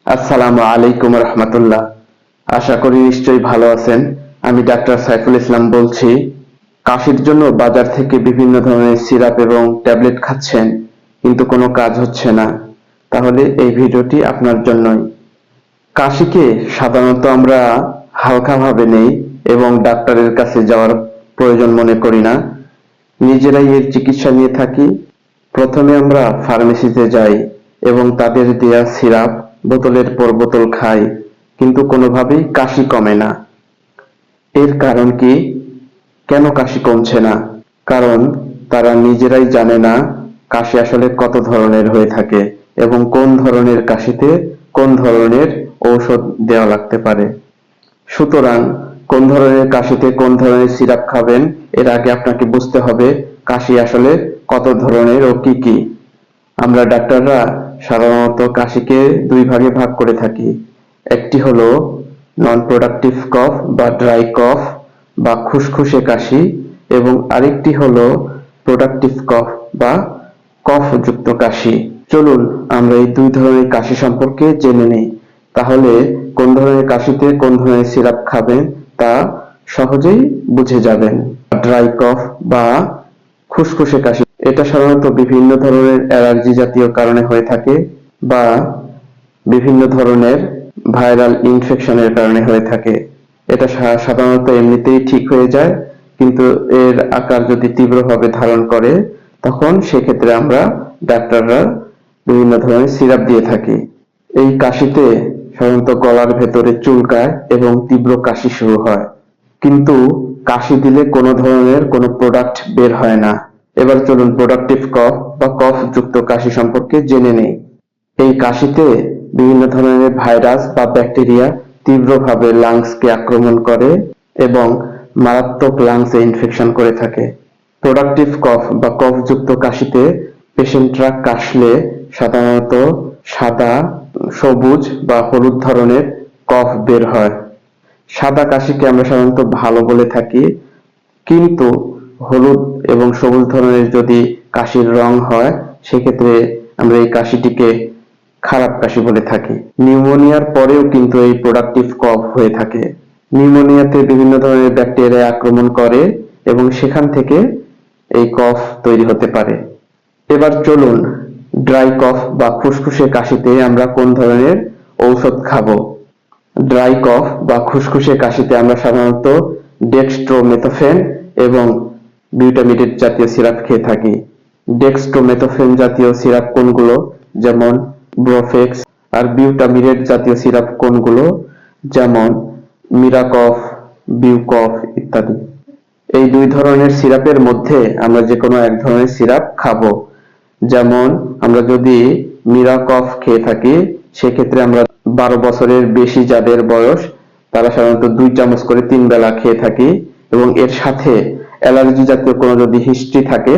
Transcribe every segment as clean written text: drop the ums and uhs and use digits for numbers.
আসসালামু আলাইকুম রহমতুল্লাহ। আশা করি নিশ্চয়ই ভালো আছেন। আমি ডাক্তার সাইফুল ইসলাম বলছি। কাশির জন্য বাজার থেকে বিভিন্ন ধরনের সিরাপ এবং ট্যাবলেট খাচ্ছেন, কিন্তু কোনো কাজ হচ্ছে না। তাহলে এই ভিডিওটি আপনার জন্যই। কাশিকে সাধারণত আমরা হালকাভাবে নেই এবং ডাক্তারের কাছে যাওয়ার প্রয়োজন মনে করি না। নিজেরাই এর চিকিৎসা নিয়ে থাকি। প্রথমে আমরা ফার্মেসিতে যাই এবং তাদের দেয়া সিরাপ বোতলের পর বোতল খাই, কিন্তু কোনোভাবেই কাশি কমে না। এর কারণ কি? কেন কাশি কমছে না? কারণ তারা নিজেরাই জানে না কাশি আসলে কত ধরনের হয়ে থাকে এবং কোন ধরনের কাশিতে কোন ধরনের ঔষধ দেওয়া লাগতে পারে। সুতরাং কোন ধরনের কাশিতে কোন ধরনের সিরাপ খাবেন, এর আগে আপনাকে বুঝতে হবে কাশি আসলে কত ধরনের ও কি কি। আমরা ডাক্তাররা সাধারণত কাশিকে দুই ভাগে ভাগ করে থাকি। একটি হলো নন প্রোডাক্টিভ কফ বা ড্রাই কফ বা খুসখুসে কাশি, এবং আরেকটি হলো প্রোডাক্টিভ কফ বা কফযুক্ত কাশি। চলুন আমরা এই দুই ধরনের কাশি সম্পর্কে জেনে নিই। তাহলে কোন ধরনের কাশিতে কোন ধরনের সিরাপ খাবেন তা সহজেই বুঝে যাবেন। ড্রাই কফ বা খুসখুসে কাশি, এটা সাধারণত বিভিন্ন ধরনের অ্যালার্জি জাতীয় কারণে হয়ে থাকে বা বিভিন্ন ধরনের ভাইরাল ইনফেকশনের কারণে হয়ে থাকে। এটা সাধারণত এমনিতেই ঠিক হয়ে যায়, কিন্তু এর আকার যদি তীব্রভাবে ধারণ করে তখন সেক্ষেত্রে আমরা ডাক্তাররা বিভিন্ন ধরনের সিরাপ দিয়ে থাকি। এই কাশিতে সাধারণত গলার ভেতরে চুলকায় এবং তীব্র কাশি শুরু হয়, কিন্তু কাশি দিলে কোনো ধরনের কোনো প্রোডাক্ট বের হয় না। এবার চলুন প্রোডাক্টিভ কফ বা কফযুক্ত কাশি সম্পর্কে জেনে নেই। এই কাশিতে বিভিন্ন ধরনের ভাইরাস বা ব্যাকটেরিয়া তীব্রভাবে লাংসকে আক্রমণ করে এবং মারাত্মক লাংসে ইনফেকশন করে থাকে। প্রোডাক্টিভ কফ বা কফযুক্ত কাশিতে পেশেন্টরা কাশলে সাধারণত সাদা, সবুজ বা হলুদ ধরনের কফ বের হয়। সাদা কাশিকে আমরা সাধারণত ভালো বলে থাকি, কিন্তু হলুদ এবং সবুজ ধরনের যদি কাশির রং হয় সেক্ষেত্রে আমরা এই কাশিটিকে খারাপ কাশি বলে থাকি। নিউমোনিয়ার পরেও কিন্তু এই প্রোডাক্টিভ কফ হয়ে থাকে। নিউমোনিয়াতে বিভিন্ন ধরনের ব্যাকটেরিয়া আক্রমণ করে এবং সেখান থেকে এই কফ তৈরি হতে পারে। এবার চলুন ড্রাই কফ বা খুসখুসে কাশিতে আমরা কোন ধরনের ঔষধ খাবো। ড্রাই কফ বা খুসখুসে কাশিতে আমরা সাধারণত ডেক্সট্রোমেথোফেন এবং বিউটামিরেট জাতীয় সিরাপ খেয়ে থাকি। ডেক্সট্রোমেথোফেন জাতীয় সিরাপ কোনগুলো? যেমন ব্রোফেক্স। আর বিউটামিরেট জাতীয় সিরাপ কোনগুলো? যেমন মিরাকফ, বিউকফ ইত্যাদি। এই দুই ধরনের সিরাপের মধ্যে আমরা যে কোনো এক ধরনের সিরাপ খাবো। যেমন আমরা যদি মিরাকফ খেয়ে থাকি সেক্ষেত্রে আমরা 12 বছরের বেশি যাদের বয়স তারা সাধারণত 2 চামচ করে 3 বেলা খেয়ে থাকি, এবং এর সাথে অ্যালার্জি জাতীয় কোনো যদি হিস্ট্রি থাকে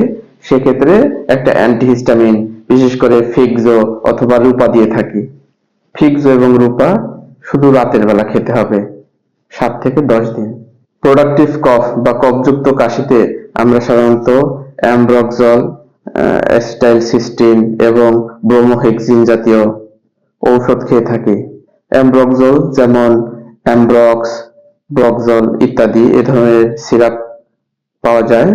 সেক্ষেত্রে একটা অ্যান্টিহিস্টামিন, বিশেষ করে ফিক্সো অথবা রূপা দিয়ে থাকি। ফিক্সো এবং রূপা শুধু রাতের বেলা খেতে হবে 7 থেকে 10 দিন। প্রোডাক্টিভ কফ বা কফযুক্ত কাশিতে আমরা সাধারণত অ্যামব্রক্সল, অ্যাসিটাইলসিস্টিন এবং ব্রোমোহেক্সিন জাতীয় ঔষধ খেয়ে থাকি। অ্যামব্রক্সল যেমন অ্যামব্রক্স, ব্রক্সল ইত্যাদি এ ধরনের সিরাপ পাওয়া যায়।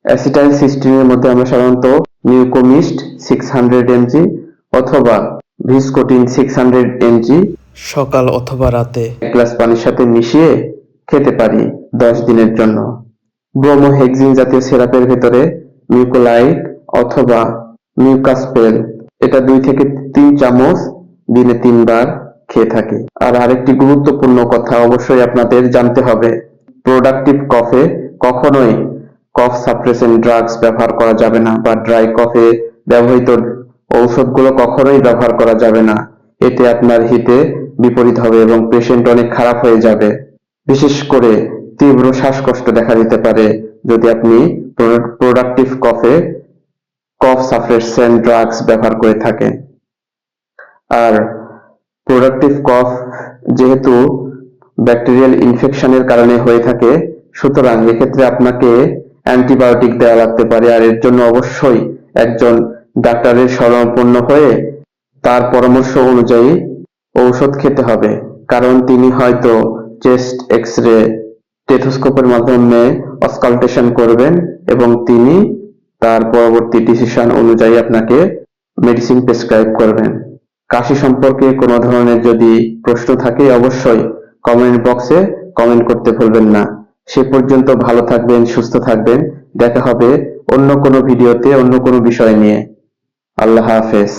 অ্যাসিটাইলসিস্টিনের মধ্যে আমরা সাধারণত মিউকোমিস্ট 600 mg অথবা ভিসকোটিন 600 mg সকাল অথবা রাতে 1 গ্লাস পানির সাথে মিশিয়ে খেতে পারি 10 দিনের জন্য। ব্রোমোহেক্সিন জাতীয় সিরাপের ভেতরে মিউকোলাইট অথবা মিউকাসপেল, এটা 2 থেকে 3 চামচ দিনে 3 বার খেয়ে থাকি। আর আরেকটি গুরুত্বপূর্ণ কথা অবশ্যই আপনাদের জানতে হবে, প্রোডাক্টিভ কফে কখনোই কফ সাপ্রেসেন্ট ড্রাগস ব্যবহার করা যাবে না বা ড্রাই কফে ব্যবহৃত ঔষধগুলো কখনোই ব্যবহার করা যাবে না। এতে আপনার হিতে বিপরীত হবে এবং পেশেন্ট অনেক খারাপ হয়ে যাবে। বিশেষ করে তীব্র শ্বাসকষ্ট দেখা দিতে পারে যদি আপনি প্রোডাক্টিভ কফে কফ সাপ্রেসেন্ট ড্রাগস ব্যবহার করে থাকেন। আর প্রোডাক্টিভ কফ যেহেতু ব্যাকটেরিয়াল ইনফেকশনের কারণে হয়ে থাকে, সুতরাং এক্ষেত্রে আপনাকে অ্যান্টিবায়োটিক দেওয়া লাগতে পারে। আর এর জন্য অবশ্যই একজন ডাক্তারের শরণাপন্ন হয়ে তার পরামর্শ অনুযায়ী ঔষধ খেতে হবে, কারণ তিনি হয়তো চেস্ট এক্স-রে স্টেথোস্কোপের মাধ্যমে অস্কালটেশন করবেন এবং তিনি তার পরবর্তী ডিসিশন অনুযায়ী আপনাকে মেডিসিন প্রেসক্রাইব করবেন। কাশি সম্পর্কে কোনো ধরনের যদি প্রশ্ন থাকে অবশ্যই কমেন্ট বক্সে কমেন্ট করতে ভুলবেন না। সে পর্যন্ত ভালো থাকবেন, সুস্থ থাকবেন। দেখা হবে অন্য কোনো ভিডিওতে অন্য কোনো বিষয় নিয়ে। আল্লাহ হাফেজ।